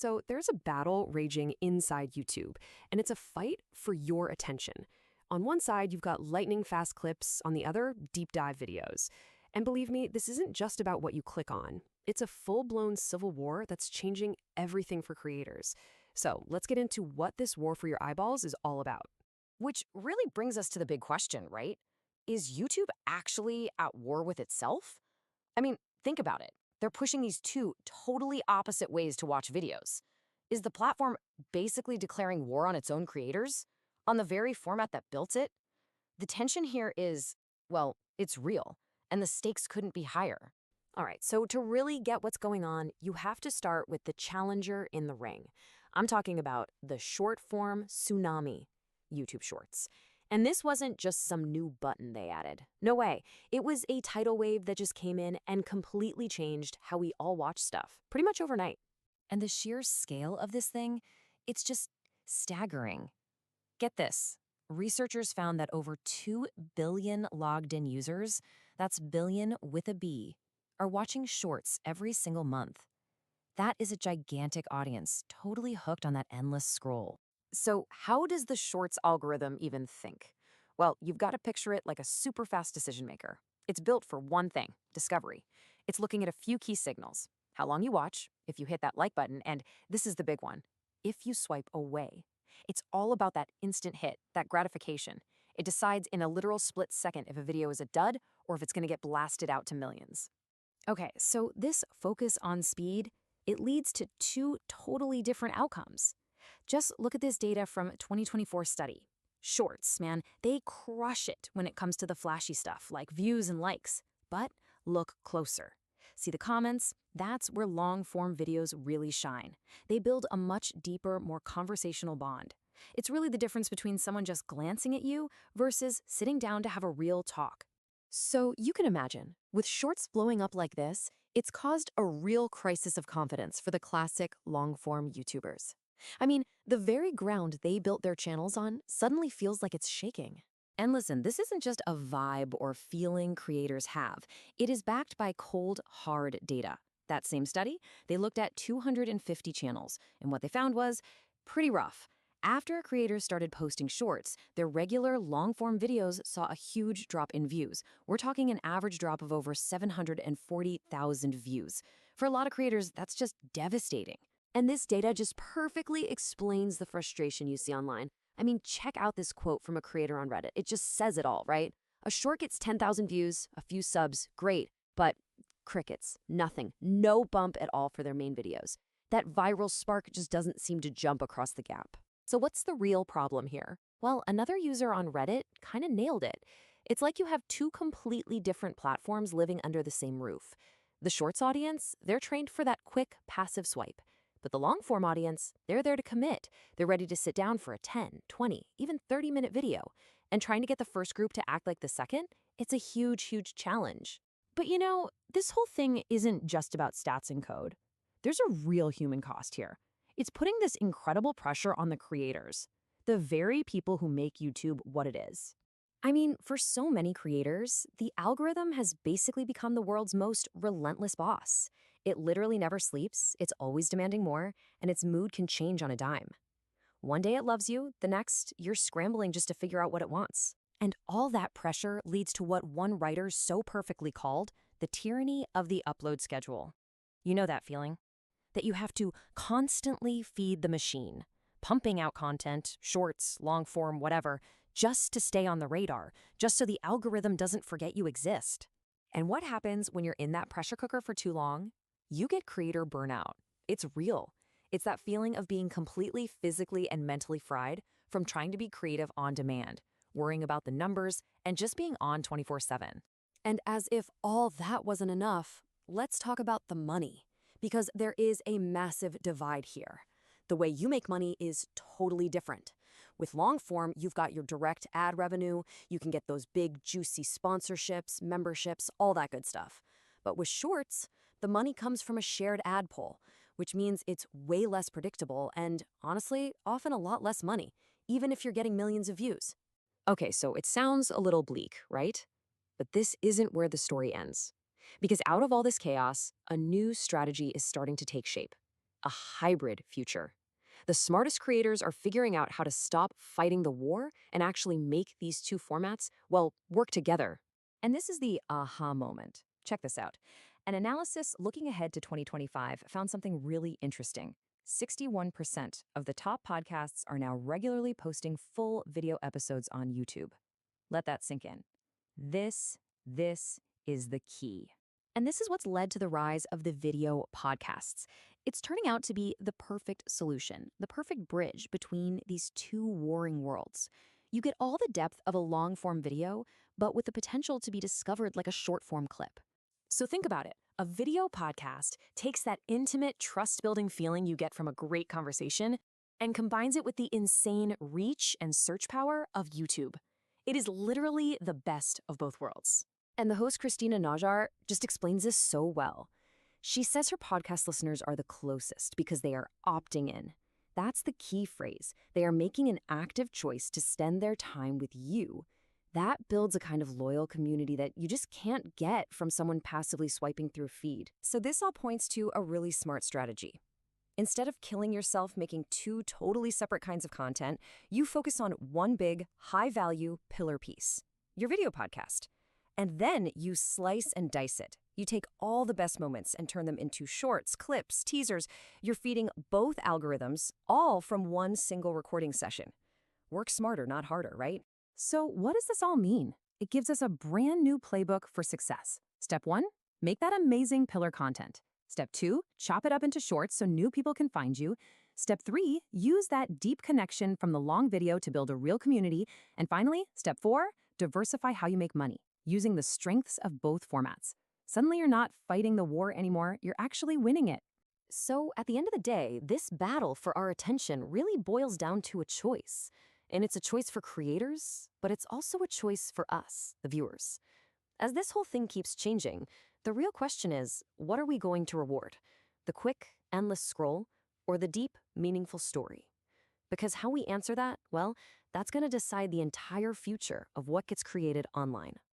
So there's a battle raging inside YouTube, and it's a fight for your attention. On one side, you've got lightning fast clips, on the other, deep dive videos. And believe me, this isn't just about what you click on. It's a full-blown civil war that's changing everything for creators. So let's get into what this war for your eyeballs is all about. Which really brings us to the big question, right? Is YouTube actually at war with itself? I mean, think about it. They're pushing these two totally opposite ways to watch videos. Is the platform basically declaring war on its own creators? On the very format that built it? The tension here is, well, it's real, and the stakes couldn't be higher. All right, so to really get what's going on, you have to start with the challenger in the ring. I'm talking about the short form tsunami, YouTube Shorts. And this wasn't just some new button they added. No way. It was a tidal wave that just came in and completely changed how we all watch stuff, pretty much overnight. And the sheer scale of this thing, it's just staggering. Get this. Researchers found that over 2 billion logged in users, that's billion with a B, are watching shorts every single month. That is a gigantic audience, totally hooked on that endless scroll. So, how does the shorts algorithm even think? Well, you've got to picture it like a super fast decision maker. It's built for one thing, discovery. It's looking at a few key signals: how long you watch, if you hit that like button, and this is the big one, if you swipe away. It's all about that instant hit, that gratification. It decides in a literal split second if a video is a dud or if it's going to get blasted out to millions. Okay, so this focus on speed, it leads to two totally different outcomes. Just look at this data from a 2024 study. Shorts, man, they crush it when it comes to the flashy stuff like views and likes. But look closer. See the comments? That's where long-form videos really shine. They build a much deeper, more conversational bond. It's really the difference between someone just glancing at you versus sitting down to have a real talk. So you can imagine, with shorts blowing up like this, it's caused a real crisis of confidence for the classic long-form YouTubers. I mean, the very ground they built their channels on suddenly feels like it's shaking. And listen, this isn't just a vibe or feeling creators have. It is backed by cold, hard data. That same study, they looked at 250 channels, and what they found was pretty rough. After creators started posting shorts, their regular long-form videos saw a huge drop in views. We're talking an average drop of over 740,000 views. For a lot of creators, that's just devastating. And this data just perfectly explains the frustration you see online. I mean, check out this quote from a creator on Reddit. It just says it all, right? A short gets 10,000 views, a few subs, great, but crickets, nothing, no bump at all for their main videos. That viral spark just doesn't seem to jump across the gap. So what's the real problem here? Well, another user on Reddit kind of nailed it. It's like you have two completely different platforms living under the same roof. The Shorts audience, they're trained for that quick, passive swipe. But the long-form audience, they're there to commit. They're ready to sit down for a 10, 20, even 30-minute video. And trying to get the first group to act like the second, it's a huge, huge challenge. But you know, this whole thing isn't just about stats and code. There's a real human cost here. It's putting this incredible pressure on the creators, the very people who make YouTube what it is. I mean, for so many creators, the algorithm has basically become the world's most relentless boss. It literally never sleeps, it's always demanding more, and its mood can change on a dime. One day it loves you, the next, you're scrambling just to figure out what it wants. And all that pressure leads to what one writer so perfectly called the tyranny of the upload schedule. You know that feeling? That you have to constantly feed the machine, pumping out content, shorts, long form, whatever, just to stay on the radar, just so the algorithm doesn't forget you exist. And what happens when you're in that pressure cooker for too long? You get creator burnout. It's real. It's that feeling of being completely physically and mentally fried from trying to be creative on demand, worrying about the numbers, and just being on 24/7. And as if all that wasn't enough, let's talk about the money. Because there is a massive divide here. The way you make money is totally different. With long form, you've got your direct ad revenue, you can get those big, juicy sponsorships, memberships, all that good stuff. But with shorts, the money comes from a shared ad pool, which means it's way less predictable and, honestly, often a lot less money, even if you're getting millions of views. Okay, so it sounds a little bleak, right? But this isn't where the story ends. Because out of all this chaos, a new strategy is starting to take shape. a hybrid future. The smartest creators are figuring out how to stop fighting the war and actually make these two formats, well, work together. And this is the aha moment. Check this out. An analysis looking ahead to 2025 found something really interesting. 61% of the top podcasts are now regularly posting full video episodes on YouTube. Let that sink in. This is the key. And this is what's led to the rise of the video podcasts. It's turning out to be the perfect solution, the perfect bridge between these two warring worlds. You get all the depth of a long form video, but with the potential to be discovered like a short form clip. So think about it. A video podcast takes that intimate, trust building feeling you get from a great conversation and combines it with the insane reach and search power of YouTube. It is literally the best of both worlds. And the host, Christina Najjar, just explains this so well. She says her podcast listeners are the closest because they are opting in. That's the key phrase. They are making an active choice to spend their time with you. That builds a kind of loyal community that you just can't get from someone passively swiping through a feed. So this all points to a really smart strategy. Instead of killing yourself making two totally separate kinds of content, you focus on one big, high-value pillar piece, your video podcast. And then you slice and dice it. You take all the best moments and turn them into shorts, clips, teasers. You're feeding both algorithms, all from one single recording session. Work smarter, not harder, right? So what does this all mean? It gives us a brand new playbook for success. Step 1, make that amazing pillar content. Step 2, chop it up into shorts so new people can find you. Step 3, use that deep connection from the long video to build a real community. And finally, step 4, diversify how you make money, using the strengths of both formats. Suddenly you're not fighting the war anymore, you're actually winning it. So at the end of the day, this battle for our attention really boils down to a choice. And it's a choice for creators, but it's also a choice for us, the viewers. As this whole thing keeps changing, the real question is, what are we going to reward? The quick, endless scroll, or the deep, meaningful story? Because how we answer that, well, that's going to decide the entire future of what gets created online.